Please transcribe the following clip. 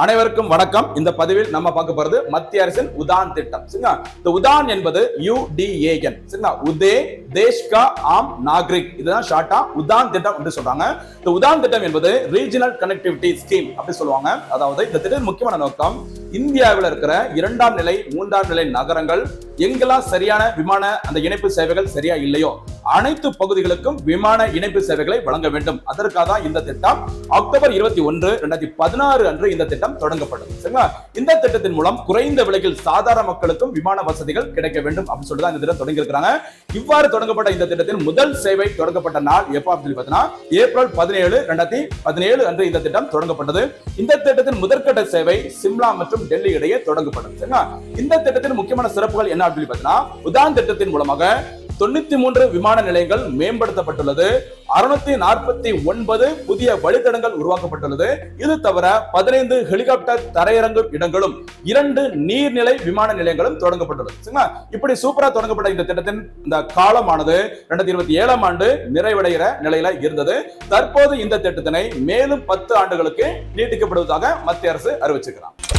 அனைவருக்கும் வணக்கம். இந்த பதிவில் நம்ம பார்க்க போறது மத்திய அரசின் உதான் திட்டம். இந்த உதான் என்பது UDAN, உதே தேஷ் கா ஆம் நாகரிக், இதுதான் ஷார்ட்டா உதான் திட்டம் என்று சொல்றாங்க. இந்த உதான் திட்டம் என்பது ரீஜனல் கனெக்டிவிட்டி ஸ்கீம் அப்படி சொல்லுவாங்க. அதாவது இந்த திட்டத்தின் முக்கியமான நோக்கம் இந்தியாவில் இருக்கிற 2ஆம் நிலை 3ஆம் நிலை நகரங்கள் எங்கெல்லாம் சரியான விமான அந்த இணைப்பு சேவைகள் சரியா இல்லையோ அனைத்து பகுதிகளுக்கும் விமான இணைப்பு சேவைகளை வழங்க வேண்டும். அதற்காக தான் இந்த திட்டம் அக்டோபர் 21, 2016 அன்று இந்த திட்டம் தொடங்கப்பட்டது. சரிங்களா? இந்த திட்டத்தின் மூலம் குறைந்த விலையில் சாதாரண மக்களுக்கும் விமான வசதிகள் கிடைக்க வேண்டும் அப்படின்னு சொல்லிட்டு இந்த திட்டம் தொடங்கி இருக்கிறாங்க. இவ்வாறு தொடங்கப்பட்ட இந்த திட்டத்தின் முதல் சேவை தொடங்கப்பட்ட நாள் எப்ப அப்படின்னு பார்த்தீங்கன்னா ஏப்ரல் 17, 2017 அன்று இந்த திட்டம் தொடங்கப்பட்டது. இந்த திட்டத்தின் முதற்கட்ட சேவை சிம்லா மற்றும் டெல்லி இடையே தொடங்கப்பட்டது. சரிங்களா? இந்த திட்டத்தின் முக்கியமான சிறப்புகள் என்ன அப்படின்னு பார்த்தீங்கன்னா உதான் திட்டத்தின் மூலமாக 93 விமான நிலையங்கள் மேம்படுத்தப்பட்டுள்ளது. 649 புதிய வழித்தடங்கள் உருவாக்கப்பட்டுள்ளது. இது தவிர 15 ஹெலிகாப்டர் தரையிறங்கும் இடங்களும் 2 நீர்நிலை விமான நிலையங்களும் தொடங்கப்பட்டுள்ளது. இப்படி சூப்பரா தொடங்கப்பட்ட இந்த திட்டத்தின் இந்த காலமானது 2027ஆம் ஆண்டு நிறைவடைகிற நிலையில இருந்தது. தற்போது இந்த திட்டத்தினை மேலும் 10 ஆண்டுகளுக்கு நீட்டிக்கப்படுவதாக மத்திய அரசு அறிவிச்சிருக்கிறார்.